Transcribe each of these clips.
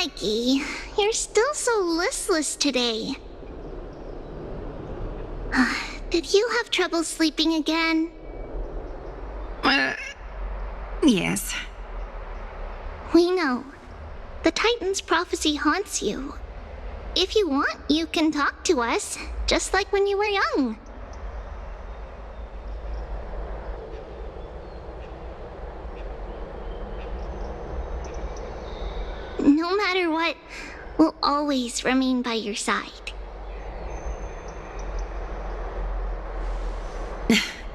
Mikey, you're still so listless today. Did you have trouble sleeping again? Yes. We know. The Titan's prophecy haunts you. If you want, you can talk to us, just like when you were young. No matter what, we'll always remain by your side.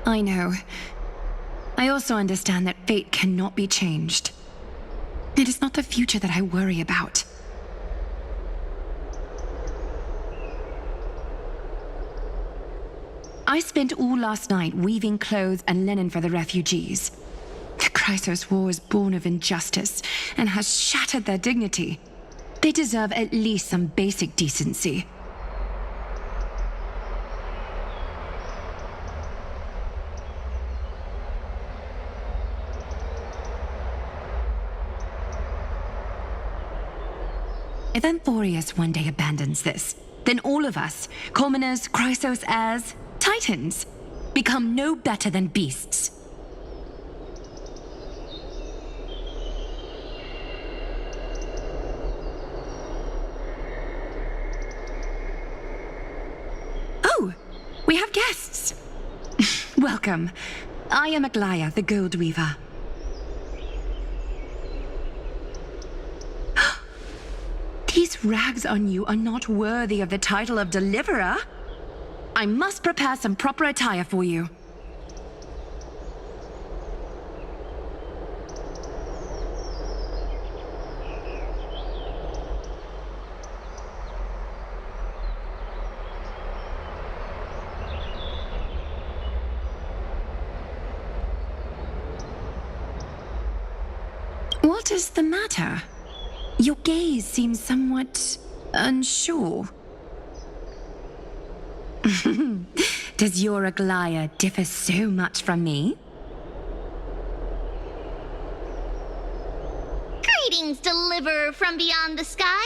I know. I also understand that fate cannot be changed. It is not the future that I worry about. I spent all last night weaving clothes and linen for the refugees. The Chrysos War is born of injustice and has shattered their dignity. They deserve at least some basic decency. If Amphorius one day abandons this, then all of us, commoners, Chrysos heirs, Titans, become no better than beasts. Oh, we have guests. Welcome. I am Aglaya, the Gold Weaver. These rags on you are not worthy of the title of Deliverer. I must prepare some proper attire for you. What is the matter? Your gaze seems somewhat unsure. Does your Aglaya differ so much from me? Greetings, Deliverer from beyond the sky.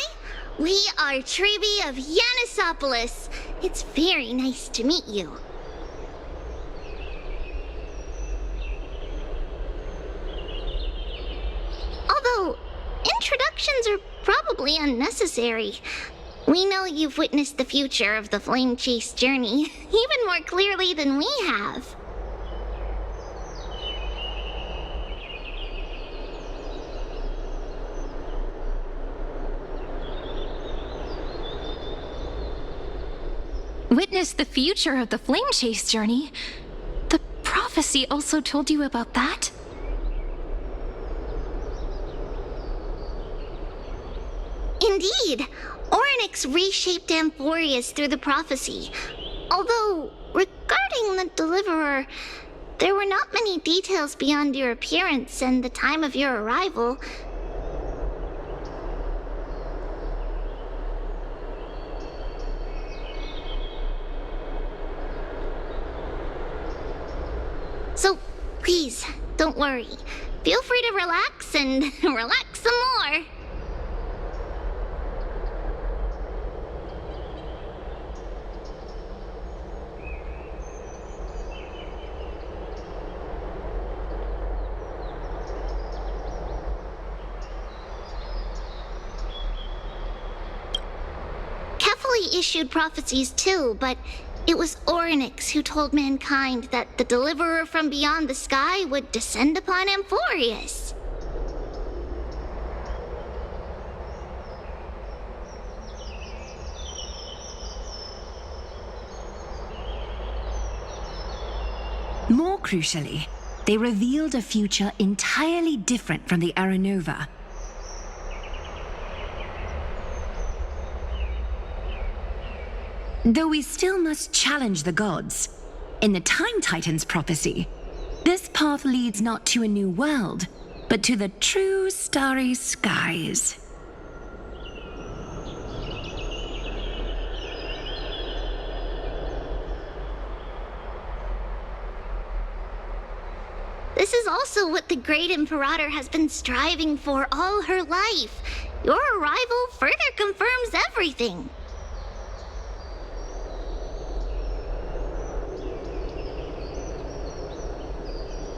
We are Trebi of Yanisopolis. It's very nice to meet you. Although, introductions are probably unnecessary. We know you've witnessed the future of the Flame Chase journey, even more clearly than we have. Witness the future of the Flame Chase journey? The prophecy also told you about that? Indeed, Orynyx reshaped Amphorius through the prophecy. Although, regarding the Deliverer, there were not many details beyond your appearance and the time of your arrival. So, please, don't worry. Feel free to relax and relax some more. Issued prophecies too, but it was Orynyx who told mankind that the Deliverer from beyond the sky would descend upon Amphorius. More crucially, they revealed a future entirely different from the Aranova. Though we still must challenge the gods, in the Time Titan's prophecy, this path leads not to a new world, but to the true starry skies. This is is also what the Great Imperator has been striving for all her life. Your arrival further confirms everything.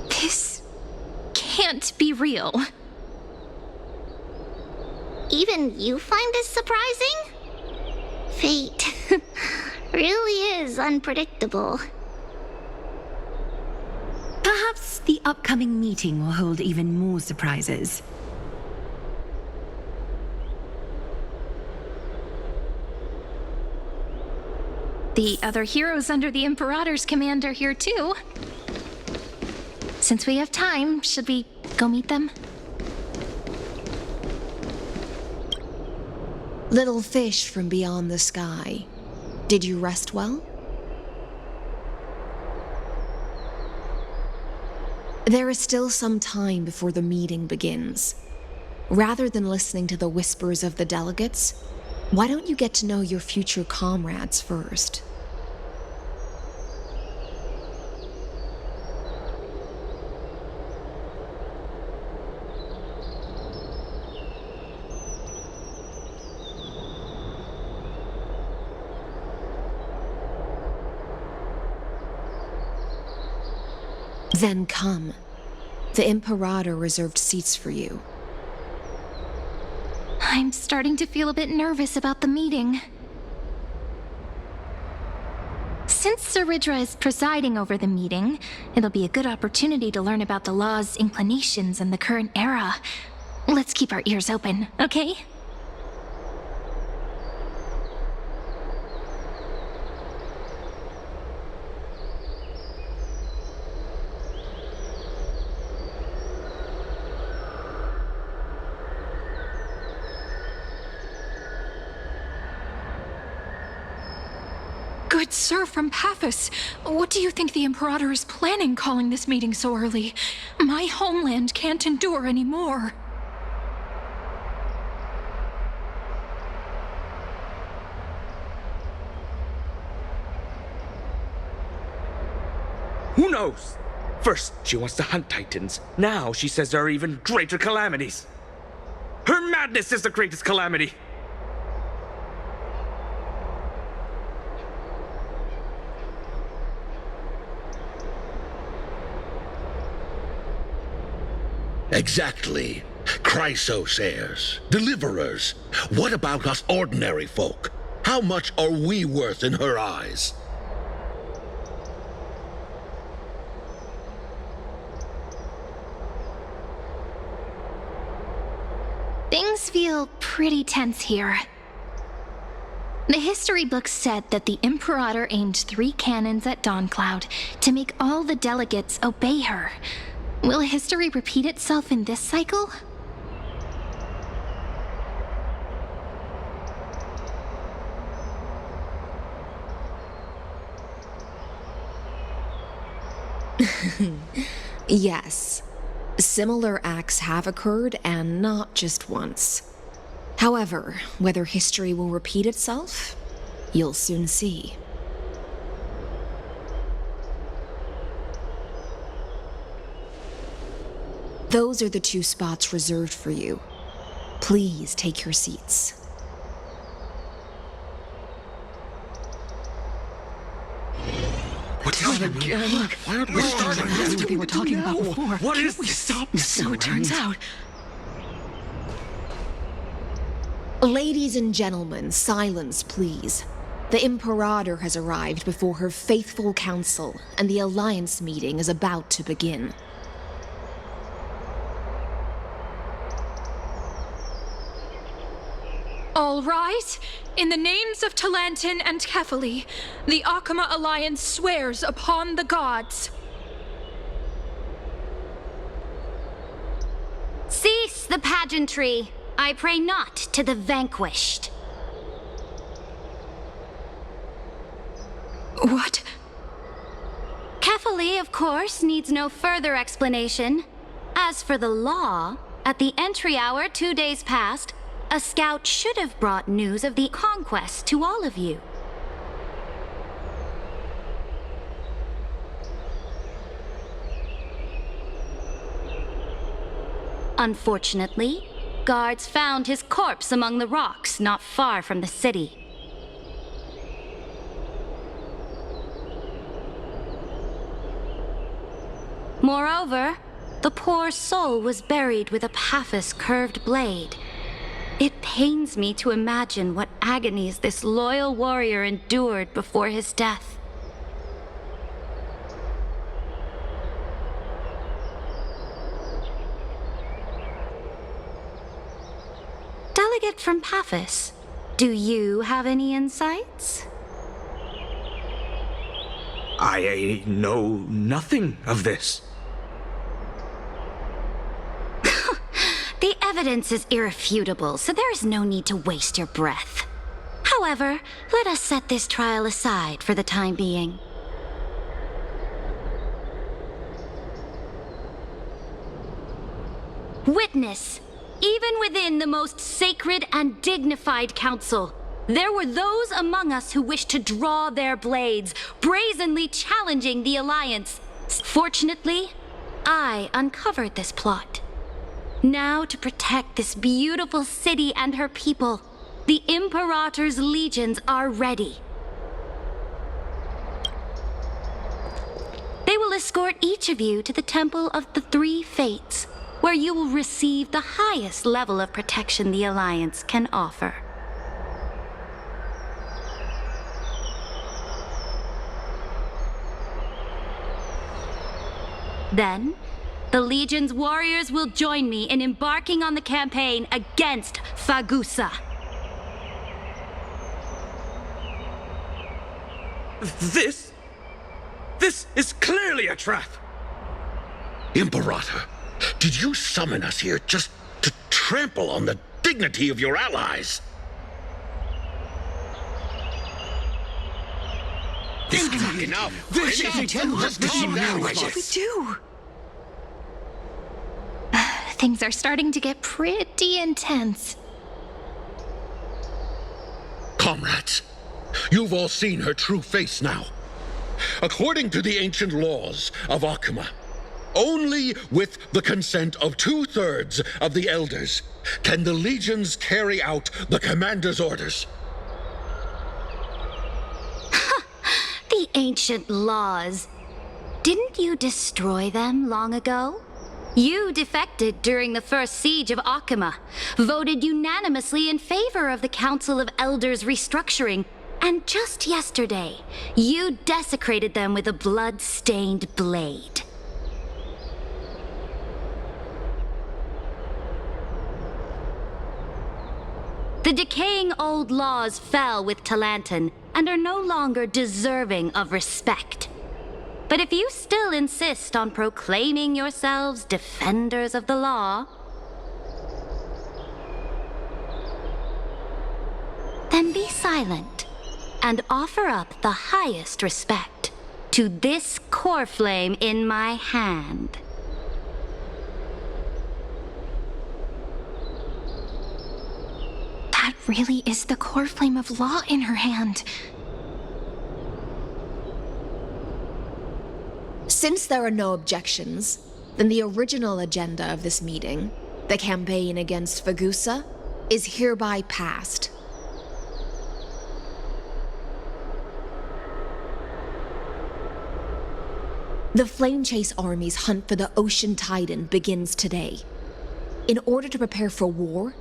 This can't be real. Even you find this surprising? Fate really is unpredictable. Perhaps the upcoming meeting will hold even more surprises. The other heroes under the Imperator's command are here too. Since we have time, should we go meet them? Little fish from beyond the sky, did you rest well? There is still some time before the meeting begins. Rather than listening to the whispers of the delegates, why don't you get to know your future comrades first? Then come. The Imperator reserved seats for you. I'm starting to feel a bit nervous about the meeting. Since Sir Ridra is presiding over the meeting, it'll be a good opportunity to learn about the law's inclinations in the current era. Let's keep our ears open, okay? Good sir from Paphos, what do you think the Imperator is planning calling this meeting so early? My homeland can't endure any more. Who knows? First, she wants to hunt Titans. Now she says there are even greater calamities. Her madness is the greatest calamity. Exactly. Chrysos heirs, deliverers. What about us ordinary folk? How much are we worth in her eyes? Things feel pretty tense here. The history books said that the Imperator aimed 3 cannons at Dawncloud to make all the delegates obey her. Will history repeat itself in this cycle? Yes. Similar acts have occurred, and not just once. However, whether history will repeat itself, you'll soon see. Those are the 2 spots reserved for you. Please take your seats. What's going on? Look, why aren't we starting? That's what they were talking about before. What is We this? stop so it turns out. Ladies and gentlemen, silence, please. The Imperator has arrived before her faithful council, and the Alliance meeting is about to begin. All rise. In the names of Talantin and Kefali, the Akama Alliance swears upon the gods. Cease the pageantry. I pray not to the vanquished. What? Kefali, of course, needs no further explanation. As for the law, at the entry hour 2 days past, a scout should have brought news of the conquest to all of you. Unfortunately, guards found his corpse among the rocks not far from the city. Moreover, the poor soul was buried with a Paphos curved blade. It pains me to imagine what agonies this loyal warrior endured before his death. Delegate from Paphos, do you have any insights? I know nothing of this. The evidence is irrefutable, so there is no need to waste your breath. However, let us set this trial aside for the time being. Witness, even within the most sacred and dignified council, there were those among us who wished to draw their blades, brazenly challenging the Alliance. Fortunately, I uncovered this plot. Now, to protect this beautiful city and her people, the Imperator's legions are ready. They will escort each of you to the Temple of the Three Fates, where you will receive the highest level of protection the Alliance can offer. Then, the Legion's warriors will join me in embarking on the campaign against Fagusa. This is clearly a trap! Imperator, did you summon us here just to trample on the dignity of your allies? This is not enough. This Enough. is enough. Just This calm is down, enough. Regis. Do. Things are starting to get pretty intense. Comrades, you've all seen her true face now. According to the ancient laws of Akuma, only with the consent of 2/3 of the elders can the legions carry out the commander's orders. The ancient laws. Didn't you destroy them long ago? You defected during the first siege of Akuma, voted unanimously in favor of the Council of Elders restructuring, and just yesterday, you desecrated them with a blood-stained blade. The decaying old laws fell with Talanton and are no longer deserving of respect. But if you still insist on proclaiming yourselves defenders of the law, then be silent and offer up the highest respect to this core flame in my hand. That really is the core flame of law in her hand. Since there are no objections, then the original agenda of this meeting, the campaign against Fagusa, is hereby passed. The Flame Chase Army's hunt for the Ocean Titan begins today. In order to prepare for war,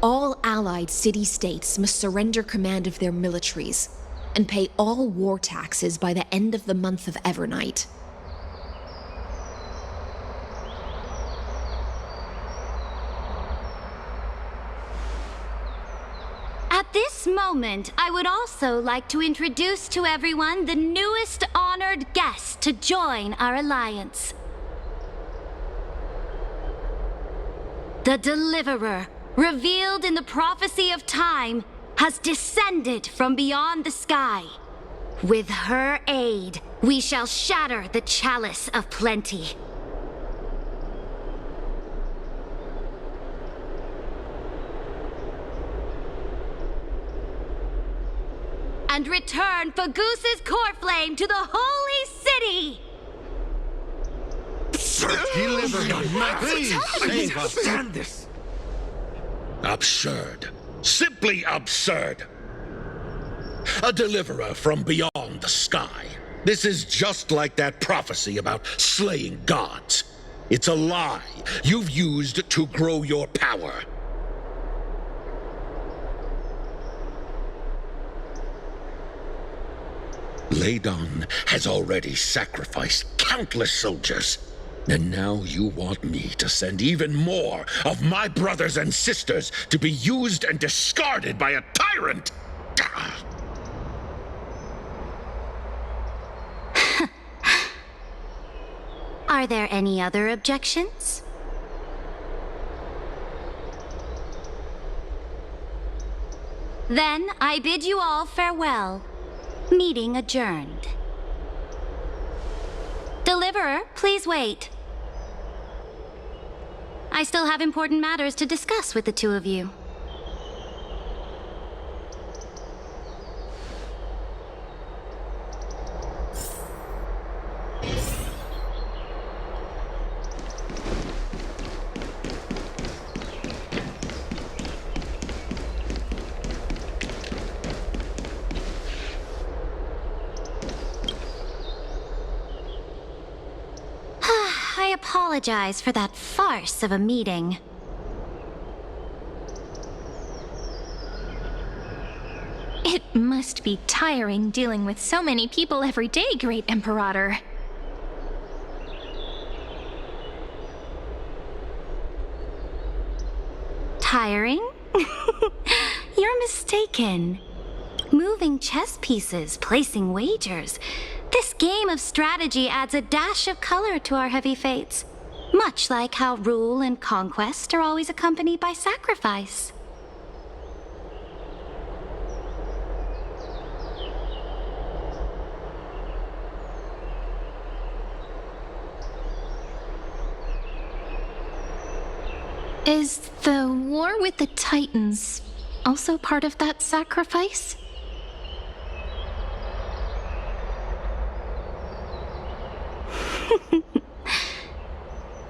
all allied city-states must surrender command of their militaries and pay all war taxes by the end of the month of Evernight. At this moment, I would also like to introduce to everyone the newest honored guest to join our alliance. The Deliverer, revealed in the prophecy of time, has descended from beyond the sky. With her aid, we shall shatter the chalice of plenty. And return Fagusa's core flame to the holy city! Deliver him. Please save us. Stand this. Absurd. Simply absurd. A deliverer from beyond the sky. This is just like that prophecy about slaying gods. It's a lie you've used to grow your power. Ladon has already sacrificed countless soldiers. And now you want me to send even more of my brothers and sisters to be used and discarded by a tyrant? Are there any other objections? Then I bid you all farewell. Meeting adjourned. Deliverer, please wait. I still have important matters to discuss with the two of you. I apologize for that farce of a meeting. It must be tiring dealing with so many people every day, Great Imperator. Tiring? You're mistaken. Moving chess pieces, placing wagers. This game of strategy adds a dash of color to our heavy fates. Much like how rule and conquest are always accompanied by sacrifice. Is the war with the Titans also part of that sacrifice?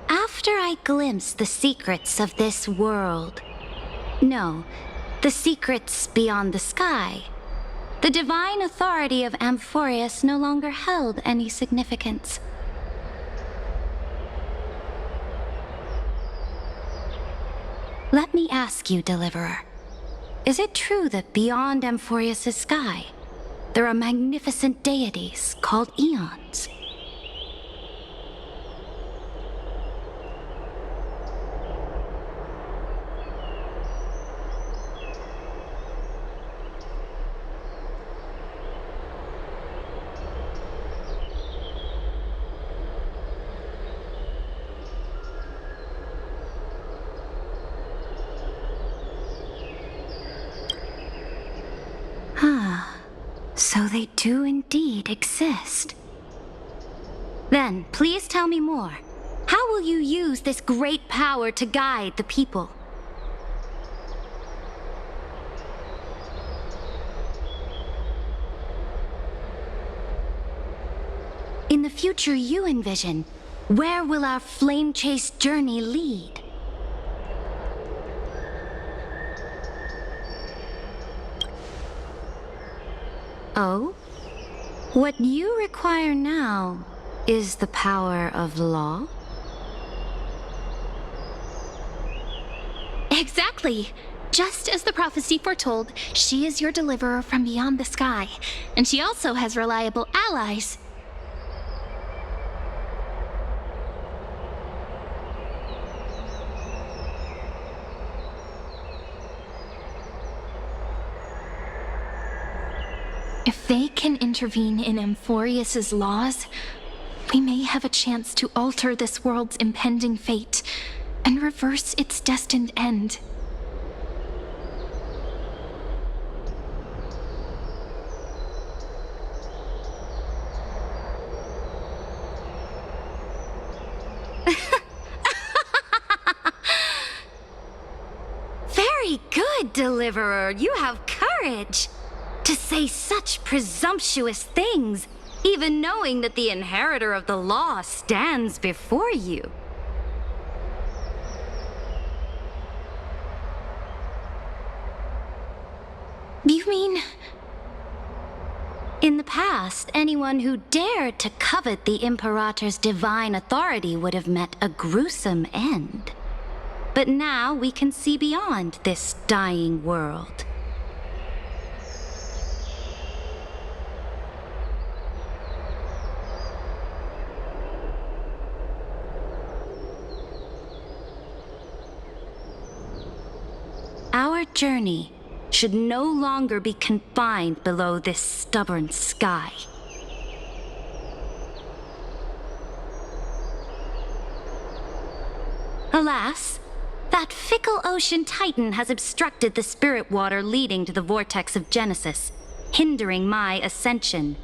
After I glimpse the secrets of this world, no, the secrets beyond the sky, the divine authority of Amphorius no longer held any significance. Let me ask you, Deliverer, is it true that beyond Amphorius' sky, there are magnificent deities called eons? So they do indeed exist. Then, please tell me more. How will you use this great power to guide the people? In the future you envision, where will our flame chase journey lead? Oh? What you require now is the power of law? Exactly! Just as the prophecy foretold, she is your deliverer from beyond the sky, and she also has reliable allies. If they can intervene in Amphorius' laws, we may have a chance to alter this world's impending fate and reverse its destined end. Very good, Deliverer. You have courage. To say such presumptuous things, even knowing that the inheritor of the law stands before you. You mean... In the past, anyone who dared to covet the Imperator's divine authority would have met a gruesome end. But now we can see beyond this dying world. Our journey should no longer be confined below this stubborn sky. Alas, that fickle ocean titan has obstructed the spirit water leading to the vortex of Genesis, hindering my ascension.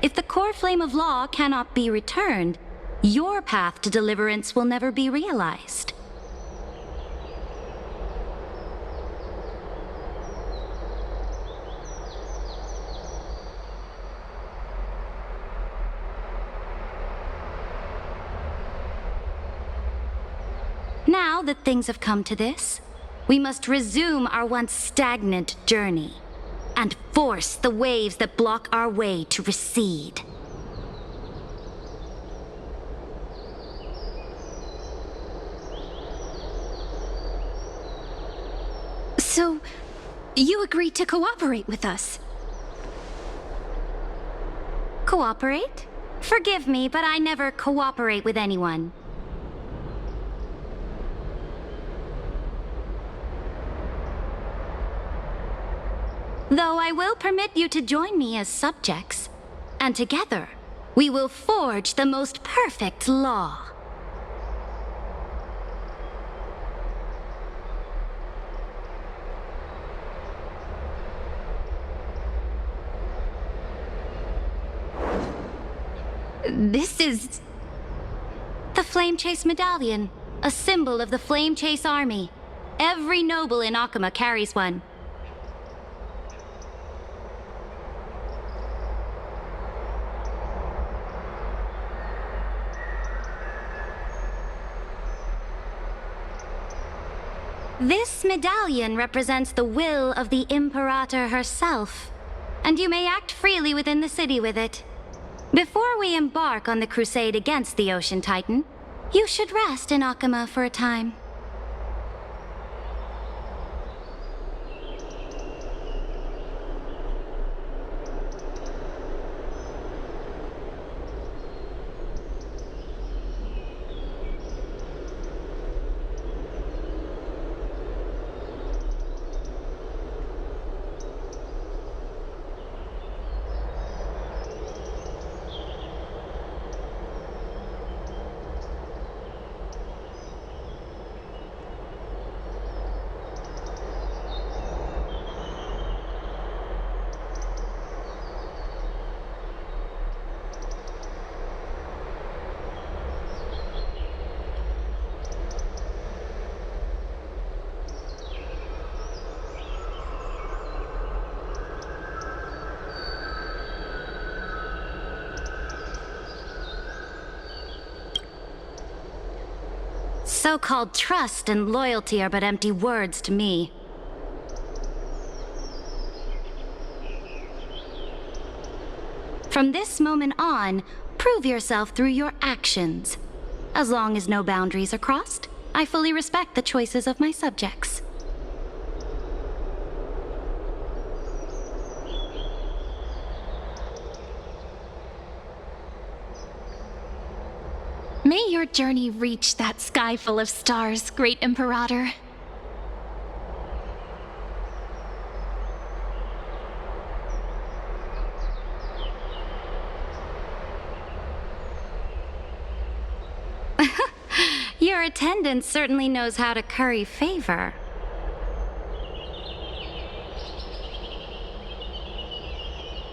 If the core flame of law cannot be returned, your path to deliverance will never be realized. Now that things have come to this, we must resume our once stagnant journey and force the waves that block our way to recede. So, you agreed to cooperate with us? Cooperate? Forgive me, but I never cooperate with anyone. Though I will permit you to join me as subjects, and together we will forge the most perfect law. This is... The Flame Chase Medallion, a symbol of the Flame Chase Army. Every noble in Akuma carries one. This medallion represents the will of the Imperator herself, and you may act freely within the city with it. Before we embark on the crusade against the Ocean Titan, you should rest in Akuma for a time. So-called trust and loyalty are but empty words to me. From this moment on, prove yourself through your actions. As long as no boundaries are crossed, I fully respect the choices of my subjects. May your journey reach that sky full of stars, Great Imperator. Your attendant certainly knows how to curry favor.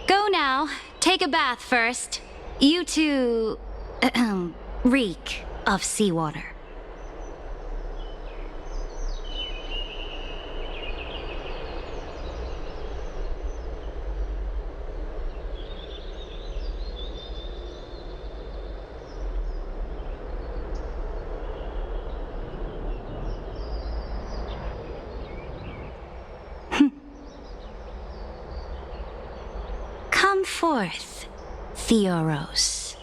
Go now. Take a bath first. You two... reek of seawater. forth, Theoros.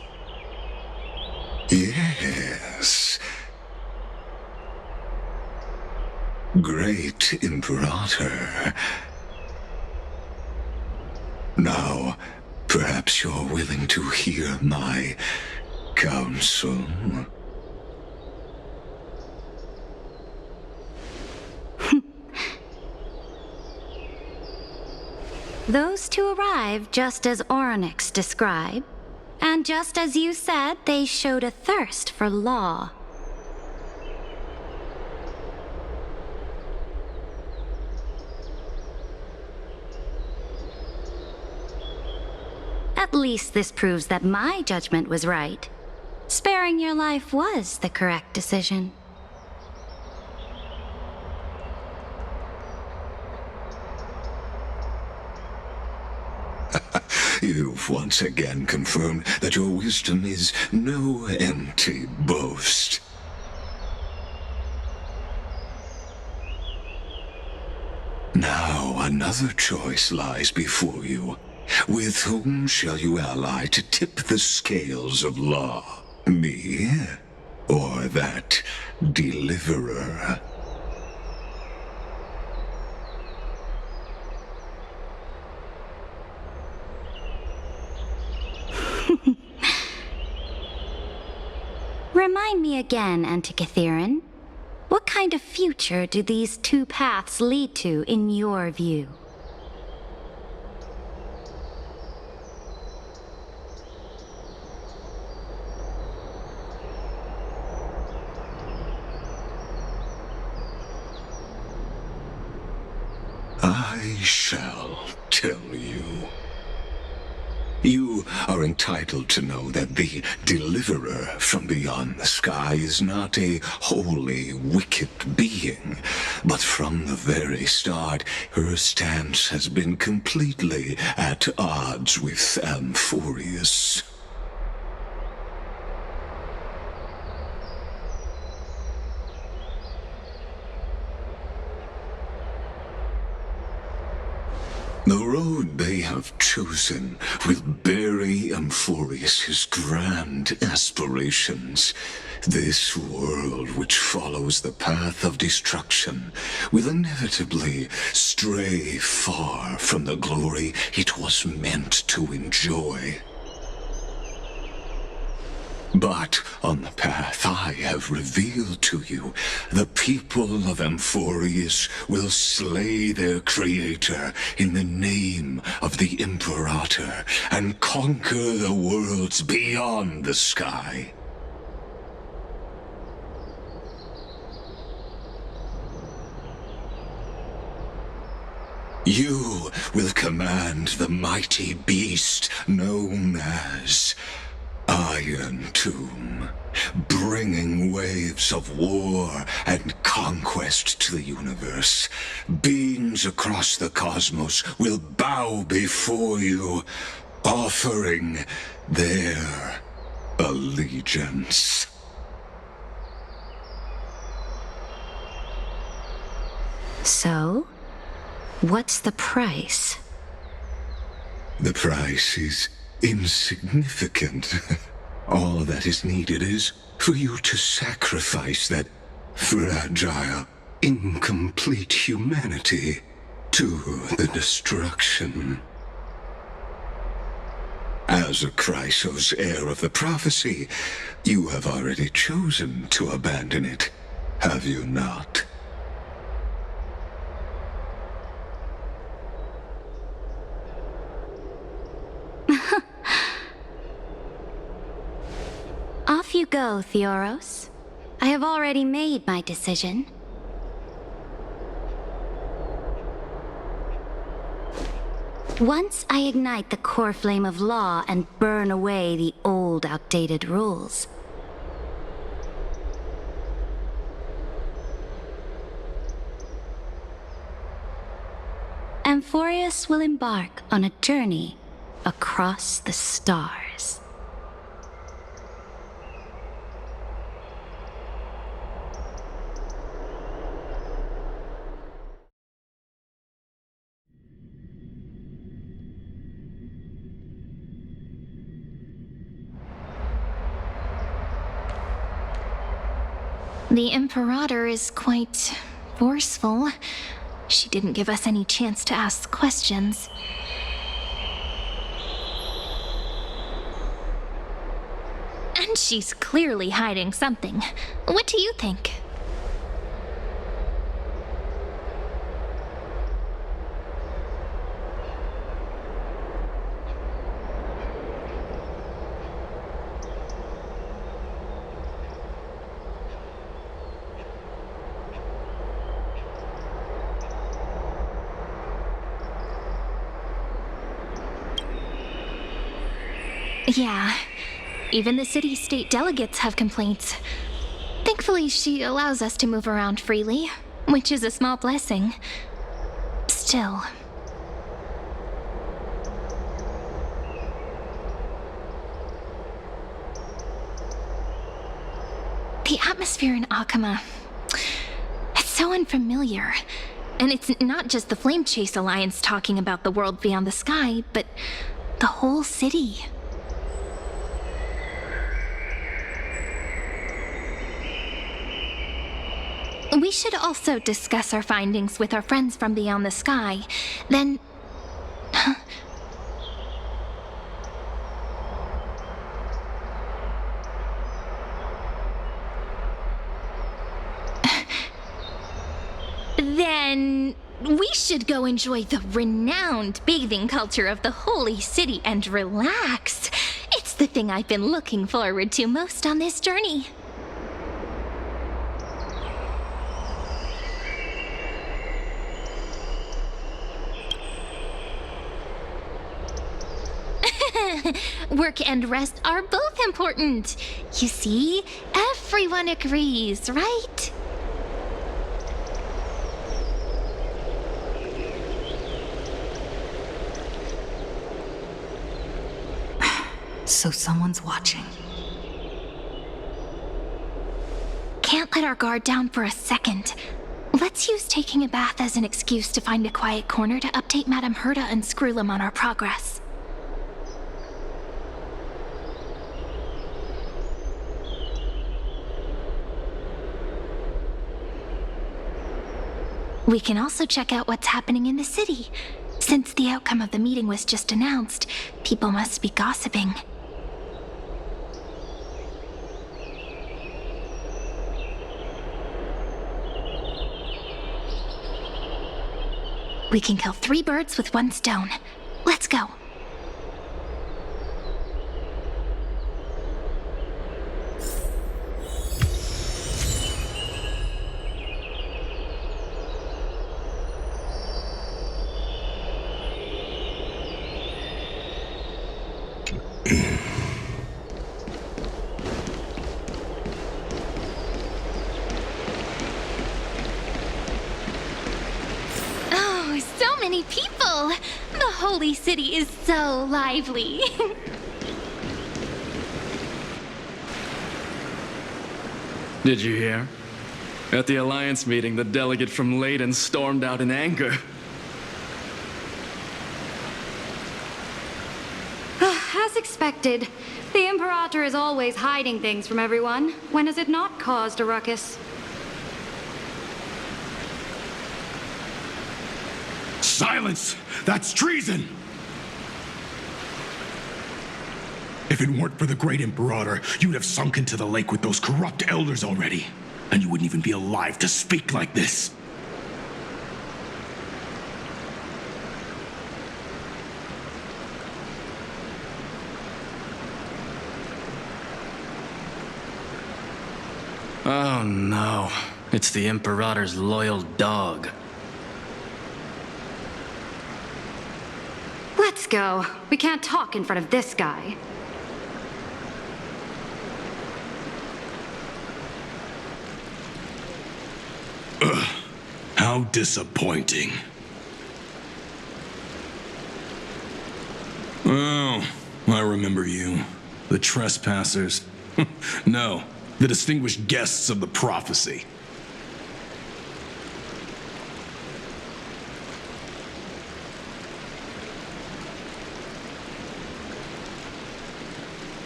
Yes. Great Imperator. Now, perhaps you're willing to hear my counsel? Those two arrived just as Orynyx described, and just as you said, they showed a thirst for law. At least this proves that my judgment was right. Sparing your life was the correct decision. You've once again confirmed that your wisdom is no empty boast. Now another choice lies before you. With whom shall you ally to tip the scales of law? Me? Or that deliverer? Remind me again, Antikythera. What kind of future do these two paths lead to in your view? I shall tell you. You are entitled to know that the deliverer from beyond the sky is not a wholly wicked being, but from the very start, her stance has been completely at odds with Amphorius. The road they have chosen will bury Amphorius' grand aspirations. This world which follows the path of destruction will inevitably stray far from the glory it was meant to enjoy. But on the path I have revealed to you, the people of Amphorius will slay their creator in the name of the Imperator and conquer the worlds beyond the sky. You will command the mighty beast known as Iron Tomb, bringing waves of war and conquest to the universe. Beings across the cosmos will bow before you, offering their allegiance. So, what's the price? The price is insignificant. All that is needed is for you to sacrifice that fragile, incomplete humanity to the destruction. As a Chrysos heir of the prophecy, you have already chosen to abandon it, have you not? Off you go, Theoros. I have already made my decision. Once I ignite the core flame of law and burn away the old, outdated rules, Amphorius will embark on a journey across the stars. The Imperator is quite forceful. She didn't give us any chance to ask questions. And she's clearly hiding something. What do you think? Yeah, even the city-state delegates have complaints. Thankfully, she allows us to move around freely, which is a small blessing. Still. The atmosphere in Akama, it's so unfamiliar. And it's not just the Flame Chase Alliance talking about the world beyond the sky, but the whole city. We should also discuss our findings with our friends from beyond the sky. Then... Then we should go enjoy the renowned bathing culture of the holy city and relax. It's the thing I've been looking forward to most on this journey. Work and rest are both important. You see, everyone agrees, right? So someone's watching. Can't let our guard down for a second. Let's use taking a bath as an excuse to find a quiet corner to update Madame Herta and Screwlum on our progress. We can also check out what's happening in the city. Since the outcome of the meeting was just announced, people must be gossiping. We can kill 3 birds with 1 stone. Let's go. People! The holy city is so lively. Did you hear? At the Alliance meeting, the delegate from Leyden stormed out in anger. As expected, the Imperator is always hiding things from everyone. When has it not caused a ruckus? Silence! That's treason! If it weren't for the great Imperator, you'd have sunk into the lake with those corrupt elders already. And you wouldn't even be alive to speak like this. Oh no, it's the Imperator's loyal dog. Let's go. We can't talk in front of this guy. Ugh, how disappointing. Oh, I remember you. The trespassers. No, the distinguished guests of the prophecy.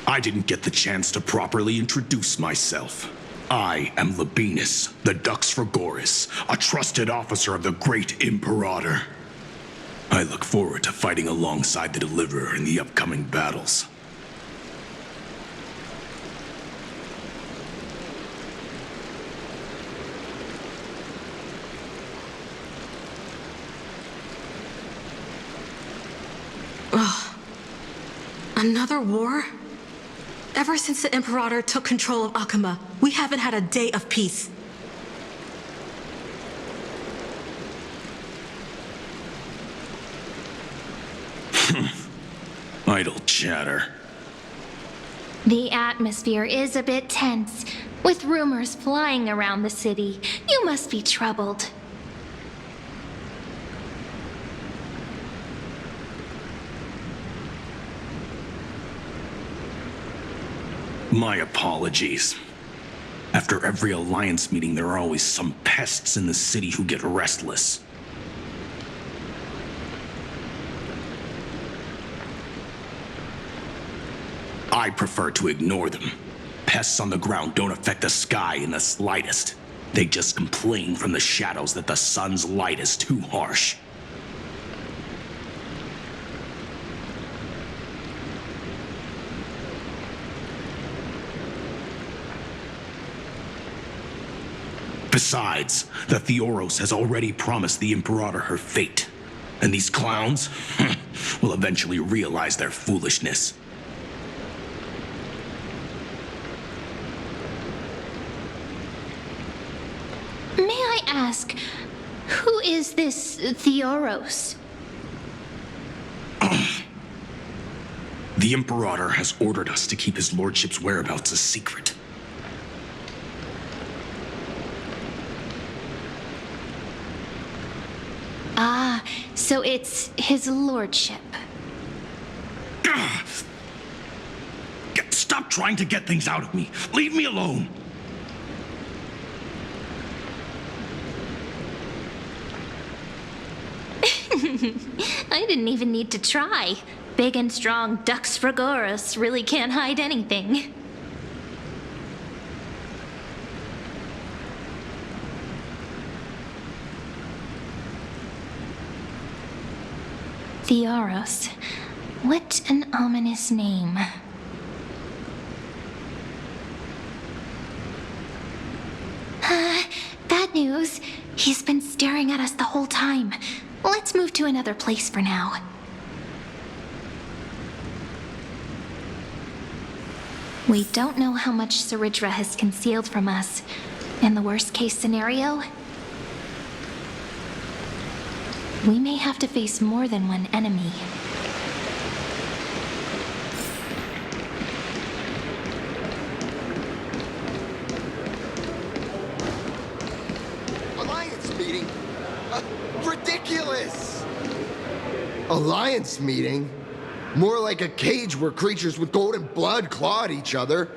I didn't get the chance to properly introduce myself. I am Labienus, the Dux Frigoris, a trusted officer of the great Imperator. I look forward to fighting alongside the Deliverer in the upcoming battles. Another war? Ever since the Imperator took control of Akuma, we haven't had a day of peace. Idle chatter. The atmosphere is a bit tense, with rumors flying around the city. You must be troubled. My apologies. After every Alliance meeting, there are always some pests in the city who get restless. I prefer to ignore them. Pests on the ground don't affect the sky in the slightest. They just complain from the shadows that the sun's light is too harsh. Besides, the Theoros has already promised the Imperator her fate. And these clowns will eventually realize their foolishness. May I ask, who is this Theoros? The Imperator has ordered us to keep his lordship's whereabouts a secret. Ah, so it's his lordship. Stop trying to get things out of me. Leave me alone. I didn't even need to try. Big and strong Dux Frigoris really can't hide anything. Theoros. What an ominous name. Bad news. He's been staring at us the whole time. Let's move to another place for now. We don't know how much Saridra has concealed from us. In the worst case scenario, we may have to face more than one enemy. Alliance meeting? Ridiculous! Alliance meeting? More like a cage where creatures with golden blood claw at each other.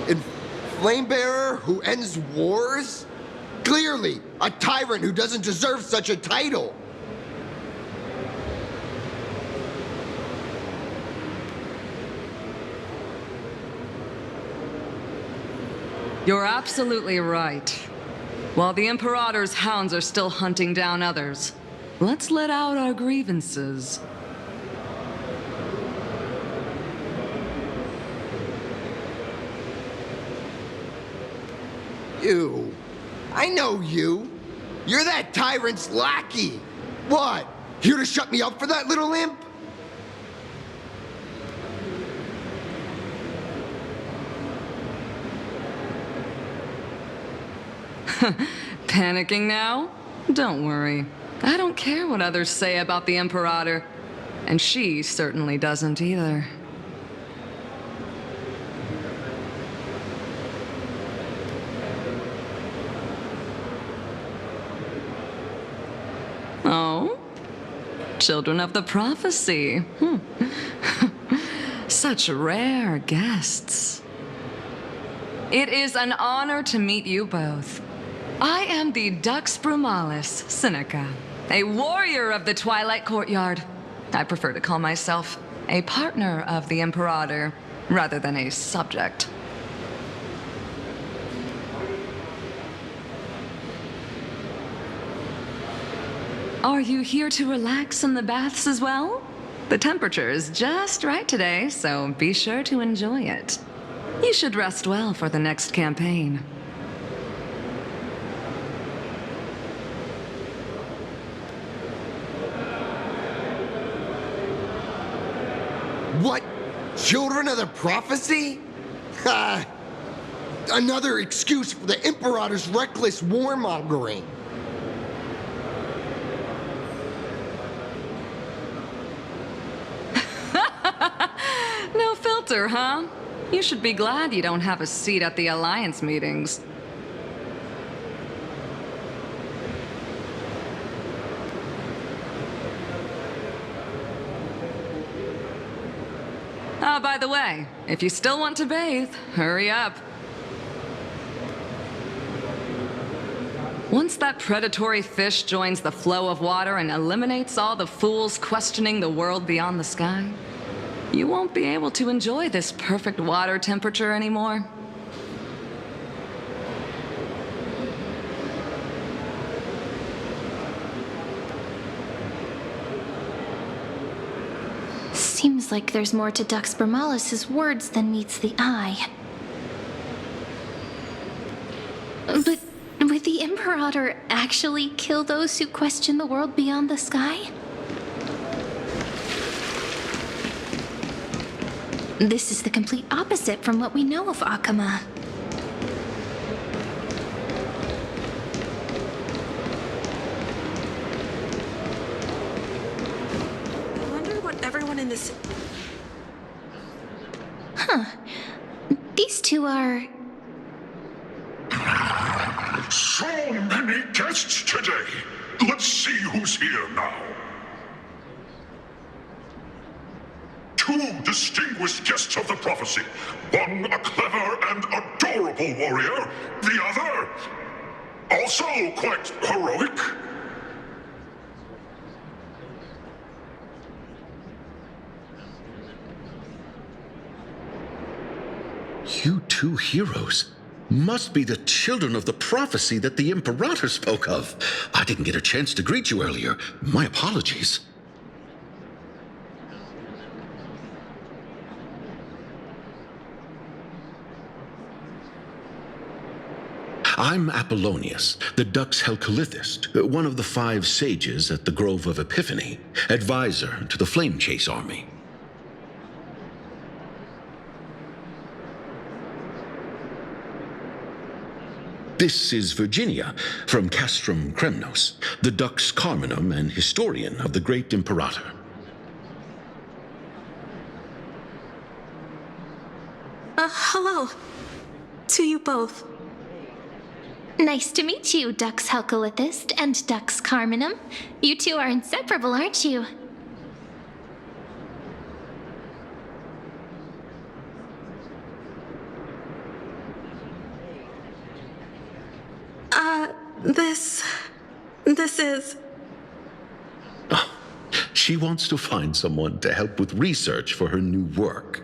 And Flamebearer who ends wars? Clearly, a tyrant who doesn't deserve such a title. You're absolutely right. While the Imperator's hounds are still hunting down others, let's let out our grievances. You. I know you. You're that tyrant's lackey. What? Here to shut me up for that little imp? Panicking now? Don't worry. I don't care what others say about the Imperator. And she certainly doesn't either. Oh? Children of the Prophecy. Such rare guests. It is an honor to meet you both. I am the Dux Brumalis, Seneca, a warrior of the Twilight Courtyard. I prefer to call myself a partner of the Imperator, rather than a subject. Are you here to relax in the baths as well? The temperature is just right today, so be sure to enjoy it. You should rest well for the next campaign. What? Children of the prophecy? Ha! Another excuse for the Imperator's reckless warmongering. No filter, huh? You should be glad you don't have a seat at the Alliance meetings. Oh, by the way, if you still want to bathe, hurry up. Once that predatory fish joins the flow of water and eliminates all the fools questioning the world beyond the sky, you won't be able to enjoy this perfect water temperature anymore. Seems like there's more to Dux Brumalis' words than meets the eye. But would the Imperator actually kill those who question the world beyond the sky? This is the complete opposite from what we know of Akama. I wonder what everyone in this... Huh. These two are... So many guests today. Let's see who's here now. Two distinguished guests of the prophecy. One a clever and adorable warrior. The other, also quite heroic. You two heroes must be the children of the prophecy that the Imperator spoke of. I didn't get a chance to greet you earlier. My apologies. I'm Apollonius, the Dux Helcalithist, one of the 5 sages at the Grove of Epiphany, advisor to the Flame Chase army. This is Virginia, from Castrum Kremnos, the Dux Carminum and historian of the Great Imperator. Hello. To you both. Nice to meet you, Dux Helcalithist and Dux Carminum. You two are inseparable, aren't you? This is... Oh, she wants to find someone to help with research for her new work.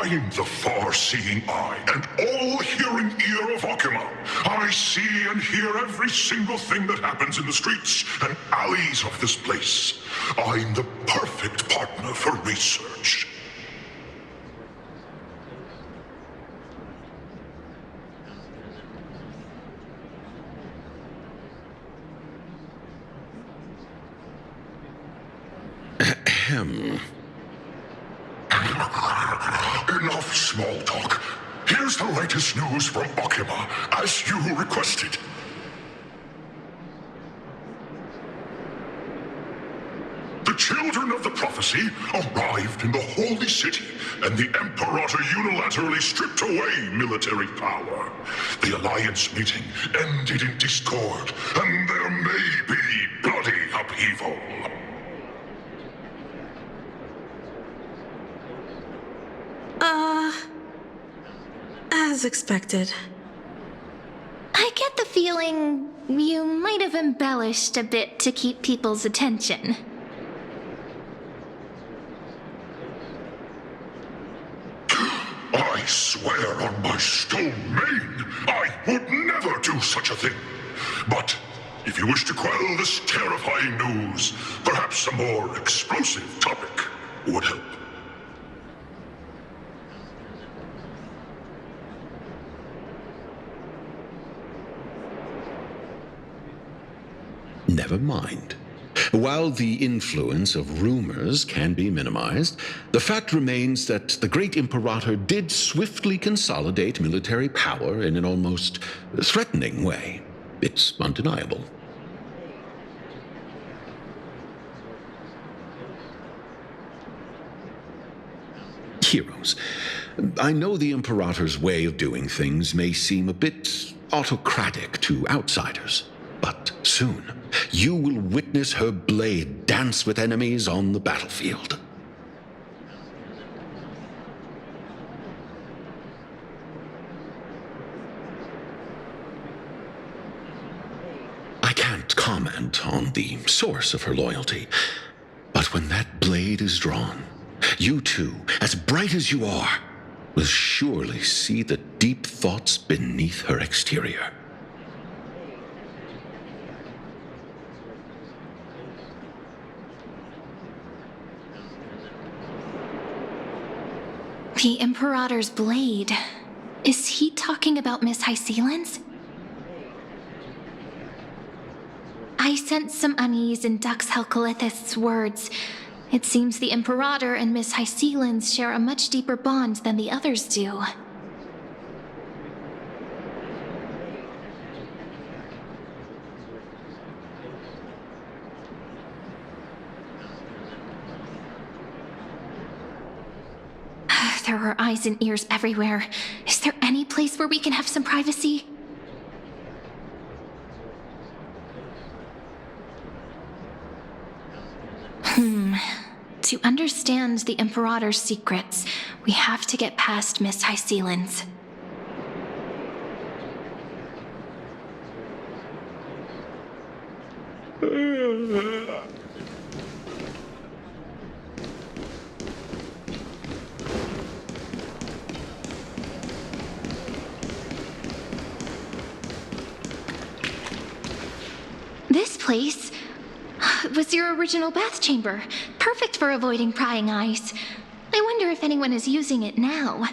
I'm the far-seeing eye and all-hearing ear of Akama. I see and hear every single thing that happens in the streets and alleys of this place. I'm the perfect partner for research. Ahem. Enough small talk. Here's the latest news from Akama, as you requested. The children of the prophecy arrived in the Holy City, and the Imperator unilaterally stripped away military power. The Alliance meeting ended in discord, and there may be bloody upheaval. as expected. I get the feeling you might have embellished a bit to keep people's attention. I swear on my stone mane, I would never do such a thing. But if you wish to quell this terrifying news, perhaps a more explosive topic would help. Never mind. While the influence of rumors can be minimized, the fact remains that the great Imperator did swiftly consolidate military power in an almost threatening way. It's undeniable. Heroes, I know the Imperator's way of doing things may seem a bit autocratic to outsiders, but soon you will witness her blade dance with enemies on the battlefield. I can't comment on the source of her loyalty, but when that blade is drawn, you too, as bright as you are, will surely see the deep thoughts beneath her exterior. The Imperator's blade. Is he talking about Miss Hysealin's? I sense some unease in Dux Helcolith's words. It seems the Imperator and Miss Hysealin's share a much deeper bond than the others do. There are eyes and ears everywhere. Is there any place where we can have some privacy? To understand the Imperator's secrets, we have to get past Miss Hysealin's. This place was your original bath chamber, perfect for avoiding prying eyes. I wonder if anyone is using it now.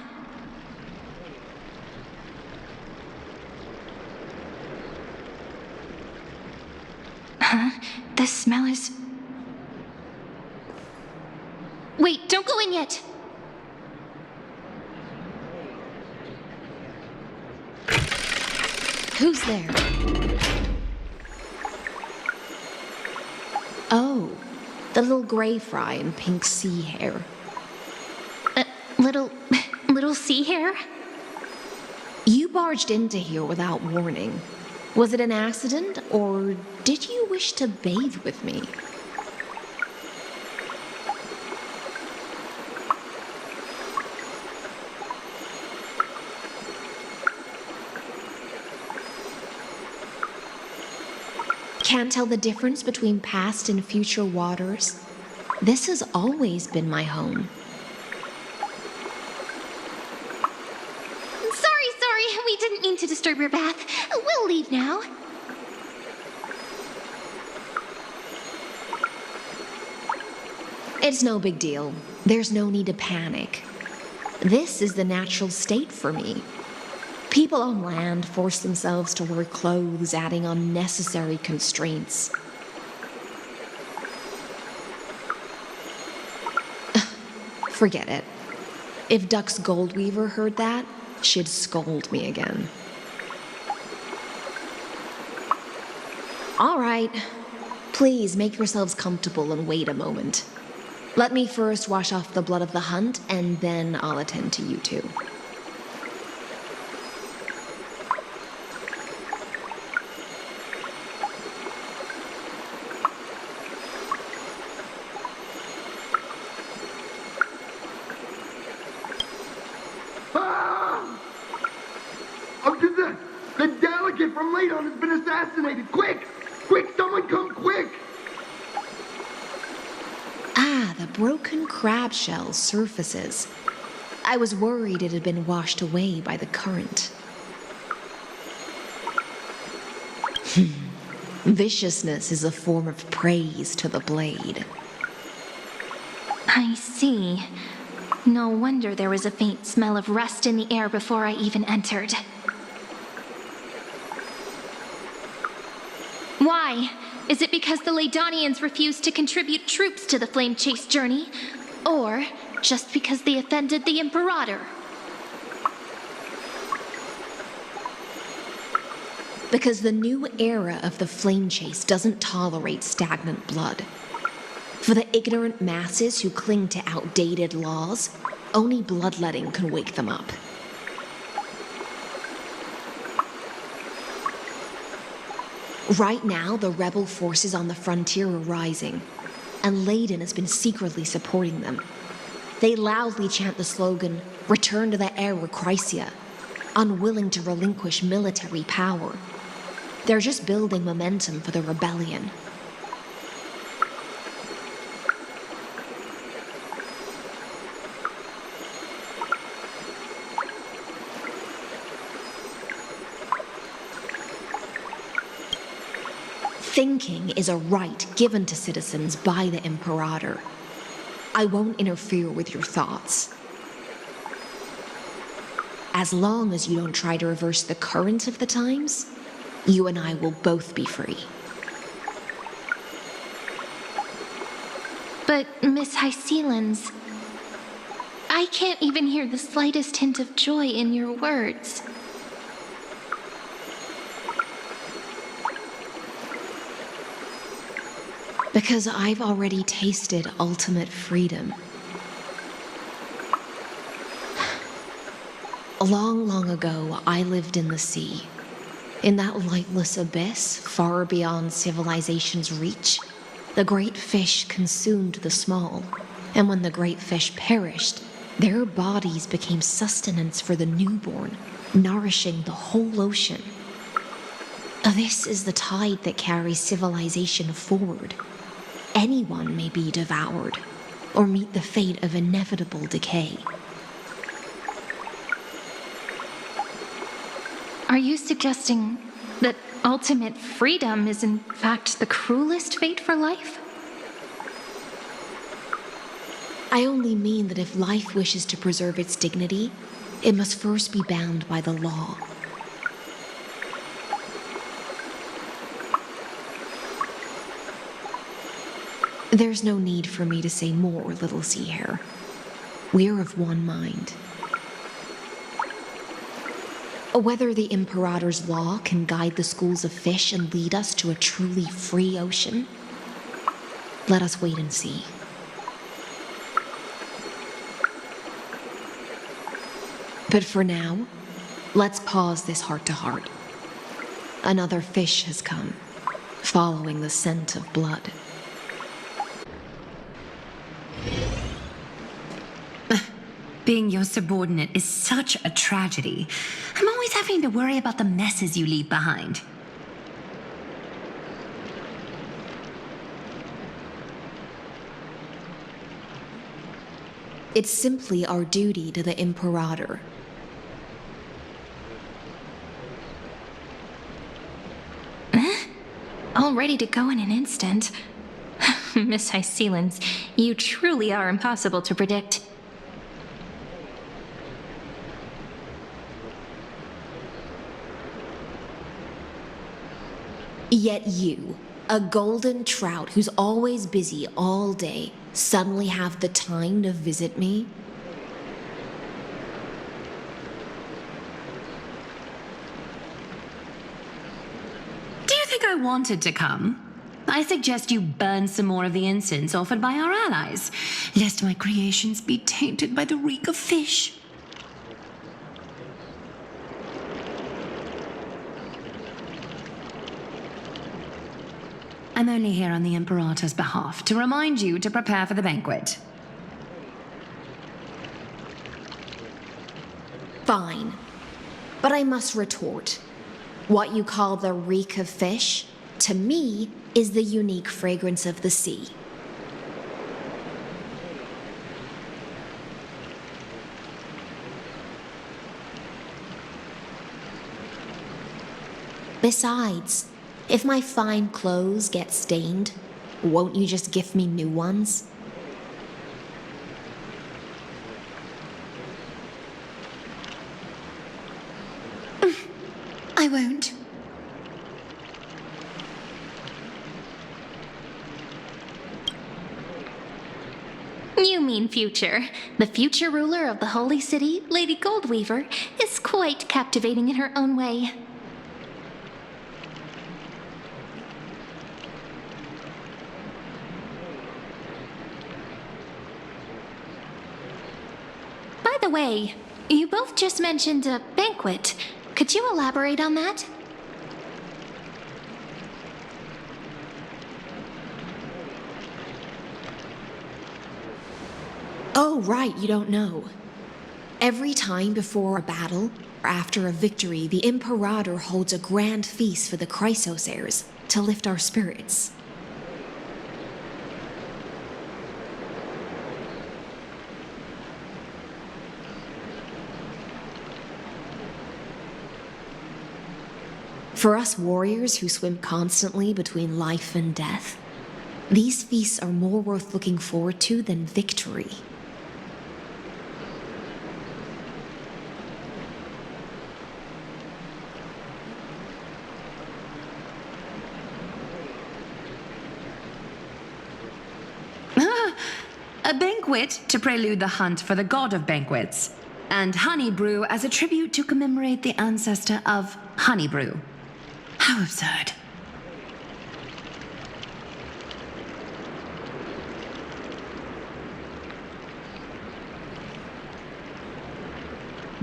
Huh? The smell is... Wait, don't go in yet! Who's there? Oh, the little gray fry in pink sea hair. Little sea hair? You barged into here without warning. Was it an accident, or did you wish to bathe with me? Can't tell the difference between past and future waters? This has always been my home. Sorry, we didn't mean to disturb your bath. We'll leave now. It's no big deal. There's no need to panic. This is the natural state for me. People on land force themselves to wear clothes, adding unnecessary constraints. Forget it. If Dux Goldweaver heard that, she'd scold me again. All right. Please make yourselves comfortable and wait a moment. Let me first wash off the blood of the hunt, and then I'll attend to you two. Sidon has been assassinated! Quick! Quick, someone come quick! Ah, the broken crab shell surfaces. I was worried it had been washed away by the current. Viciousness is a form of praise to the blade. I see. No wonder there was a faint smell of rust in the air before I even entered. Why? Is it because the Laydonians refused to contribute troops to the Flame Chase journey? Or just because they offended the Imperator? Because the new era of the Flame Chase doesn't tolerate stagnant blood. For the ignorant masses who cling to outdated laws, only bloodletting can wake them up. Right now, the rebel forces on the frontier are rising, and Layden has been secretly supporting them. They loudly chant the slogan, "Return to the era Chrysia," unwilling to relinquish military power. They're just building momentum for the rebellion. Thinking is a right given to citizens by the Imperator. I won't interfere with your thoughts. As long as you don't try to reverse the current of the times, you and I will both be free. But, Miss Hycelens, I can't even hear the slightest hint of joy in your words. Because I've already tasted ultimate freedom. Long, long ago, I lived in the sea. In that lightless abyss, far beyond civilization's reach, the great fish consumed the small. And when the great fish perished, their bodies became sustenance for the newborn, nourishing the whole ocean. This is the tide that carries civilization forward. Anyone may be devoured, or meet the fate of inevitable decay. Are you suggesting that ultimate freedom is in fact the cruelest fate for life? I only mean that if life wishes to preserve its dignity, it must first be bound by the law. There's no need for me to say more, little sea hare. We're of one mind. Whether the Imperator's law can guide the schools of fish and lead us to a truly free ocean, let us wait and see. But for now, let's pause this heart-to-heart. Another fish has come, following the scent of blood. Being your subordinate is such a tragedy. I'm always having to worry about the messes you leave behind. It's simply our duty to the Imperator. All ready to go in an instant. Miss Hycelens, you truly are impossible to predict. Yet you, a golden trout who's always busy all day, suddenly have the time to visit me? Do you think I wanted to come? I suggest you burn some more of the incense offered by our allies, lest my creations be tainted by the reek of fish. I'm only here on the Imperator's behalf to remind you to prepare for the banquet. Fine. But I must retort. What you call the reek of fish, to me, is the unique fragrance of the sea. Besides, if my fine clothes get stained, won't you just gift me new ones? I won't. You mean future. The future ruler of the Holy City, Lady Goldweaver, is quite captivating in her own way. By the way, you both just mentioned a banquet. Could you elaborate on that? Oh, right, you don't know. Every time before a battle or after a victory, the Imperator holds a grand feast for the Chrysos heirs to lift our spirits. For us warriors who swim constantly between life and death, these feasts are more worth looking forward to than victory. A banquet to prelude the hunt for the god of banquets, and honey brew as a tribute to commemorate the ancestor of honey brew. How absurd.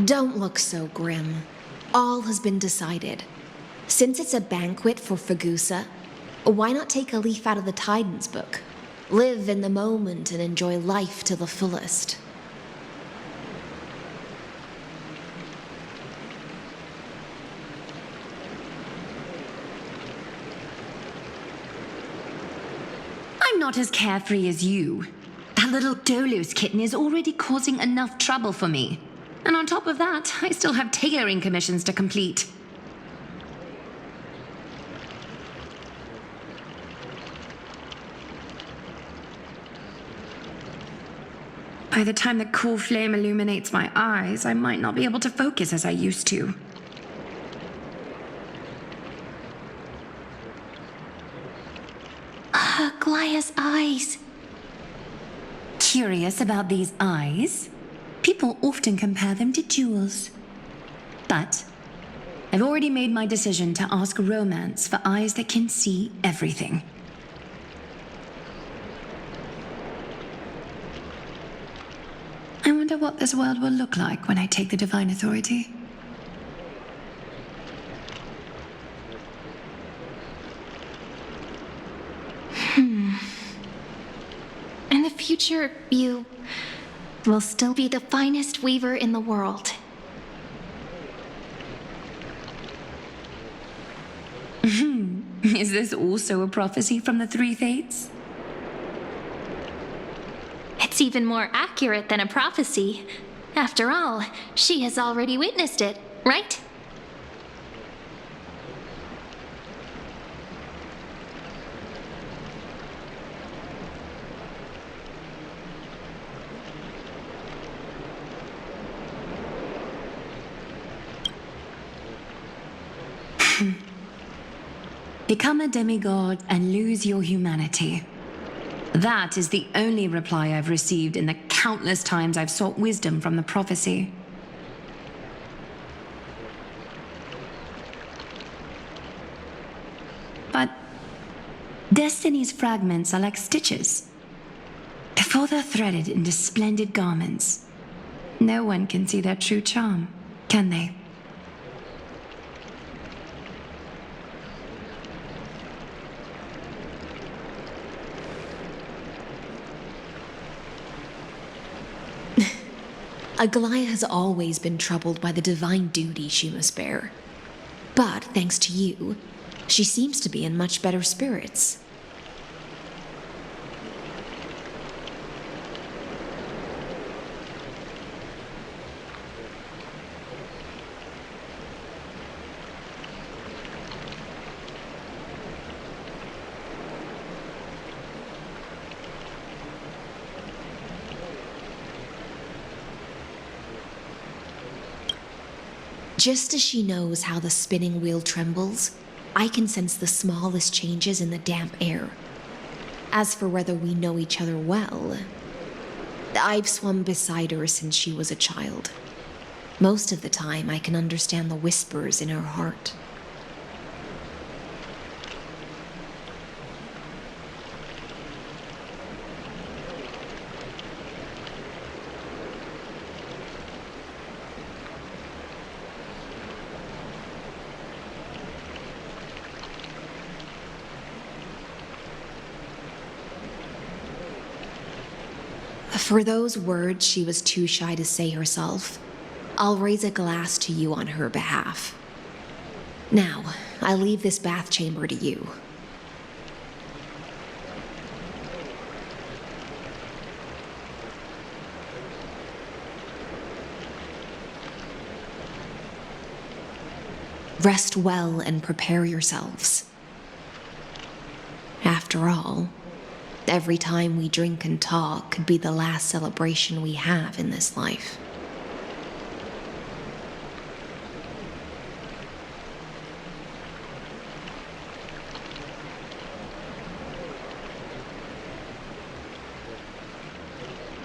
Don't look so grim. All has been decided. Since it's a banquet for Fagusa, why not take a leaf out of the Tidens book? Live in the moment and enjoy life to the fullest. I'm not as carefree as you. That little Dolos kitten is already causing enough trouble for me. And on top of that, I still have tailoring commissions to complete. By the time the cool flame illuminates my eyes, I might not be able to focus as I used to. Glaya's eyes. Curious about these eyes? People often compare them to jewels. But I've already made my decision to ask romance for eyes that can see everything. I wonder what this world will look like when I take the divine authority. In the future, you will still be the finest weaver in the world. Is this also a prophecy from the Three Fates? It's even more accurate than a prophecy. After all, she has already witnessed it, right? Become a demigod and lose your humanity. That is the only reply I've received in the countless times I've sought wisdom from the prophecy. But Destiny's fragments are like stitches. Before they're threaded into splendid garments, no one can see their true charm, can they? Aglaya has always been troubled by the divine duty she must bear. But thanks to you, she seems to be in much better spirits. Just as she knows how the spinning wheel trembles, I can sense the smallest changes in the damp air. As for whether we know each other well, I've swum beside her since she was a child. Most of the time, I can understand the whispers in her heart. For those words she was too shy to say herself, I'll raise a glass to you on her behalf. Now, I leave this bath chamber to you. Rest well and prepare yourselves. After all, every time we drink and talk could be the last celebration we have in this life.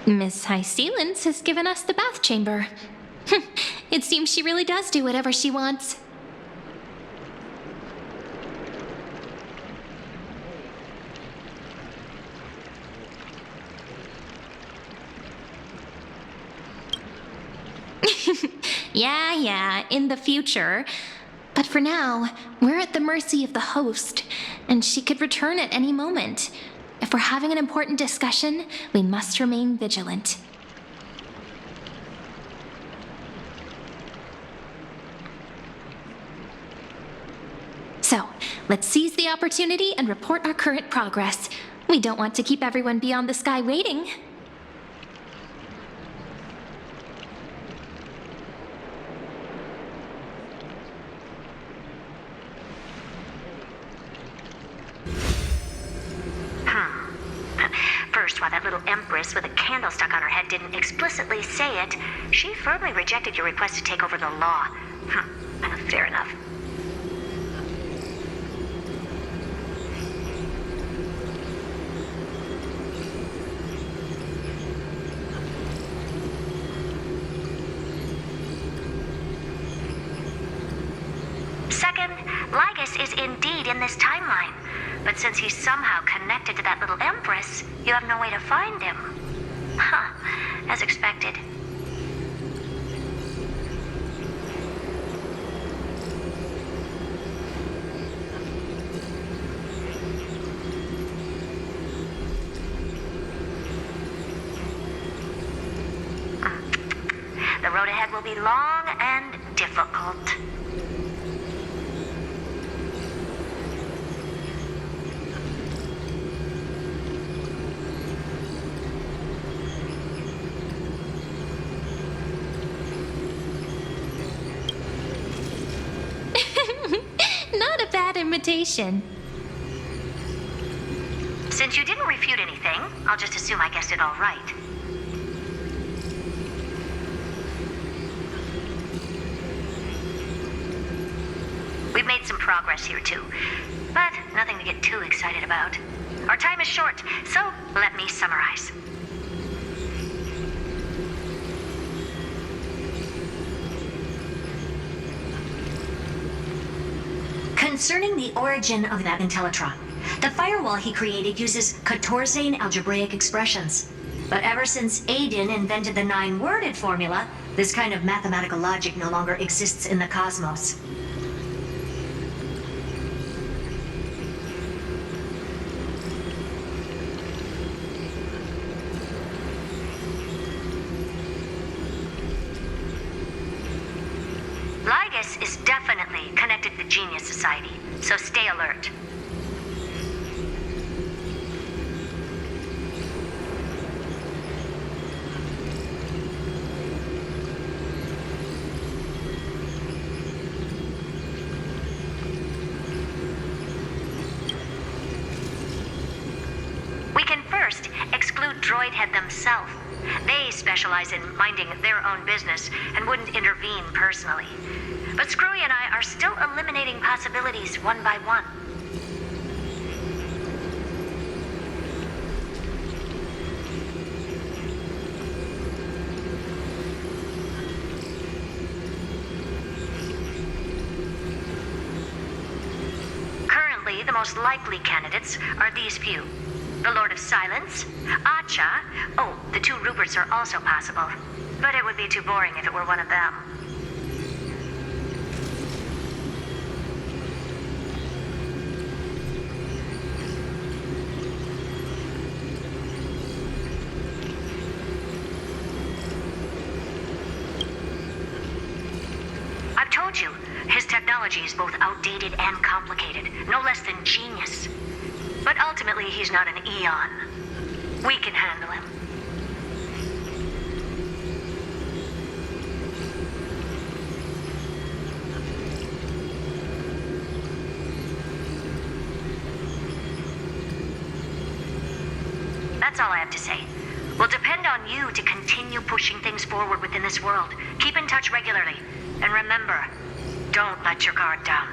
Miss High Sealance has given us the bath chamber. It seems she really does do whatever she wants. Yeah, in the future. But for now, we're at the mercy of the host, and she could return at any moment. If we're having an important discussion, we must remain vigilant. So, let's seize the opportunity and report our current progress. We don't want to keep everyone beyond the sky waiting. First, while that little empress with a candle stuck on her head didn't explicitly say it, she firmly rejected your request to take over the law. Fair enough. Second, Lygus is indeed in this timeline. But since he's somehow connected to that little empress, you have no way to find him. As expected. The road ahead will be long and difficult. Not a bad imitation. Since you didn't refute anything, I'll just assume I guessed it all right. We've made some progress here too, but nothing to get too excited about. Our time is short, so let me summarize. Concerning the origin of that Intellitron, the firewall he created uses Catorzean algebraic expressions. But ever since Aiden invented the 9-worded formula, this kind of mathematical logic no longer exists in the cosmos. Lygus is definitely connected to the Genius Society, so stay alert. We can first exclude Droidhead themselves. They specialize in minding their own business and wouldn't intervene personally. But Screwy and I are still eliminating possibilities one by one. Currently, the most likely candidates are these few. The Lord of Silence, Acha. Oh, the two Ruperts are also possible. But it would be too boring if it were one of them. I've told you, his technology is both outdated and complicated, no less than genius. But ultimately, he's not an Eon. We can handle him. That's all I have to say. We'll depend on you to continue pushing things forward within this world. Keep in touch regularly. And remember, don't let your guard down.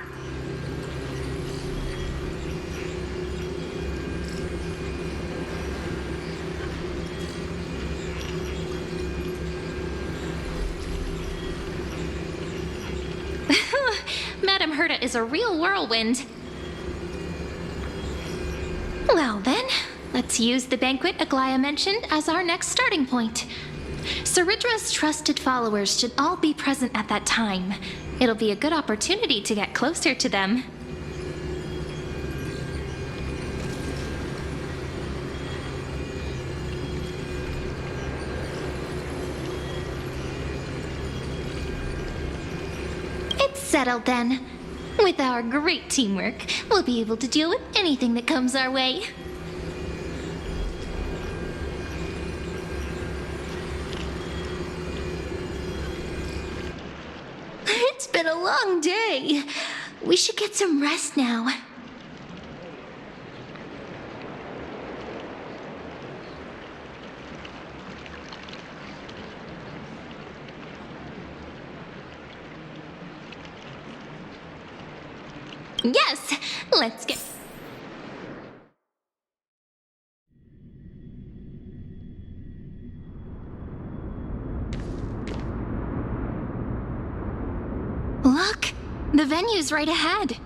Madame Herta is a real whirlwind. Well then, let's use the banquet Aglaya mentioned as our next starting point. Ceridra's trusted followers should all be present at that time. It'll be a good opportunity to get closer to them. It's settled then. With our great teamwork, we'll be able to deal with anything that comes our way. It's been a long day. We should get some rest now. Yes, let's get... Look, the venue's right ahead.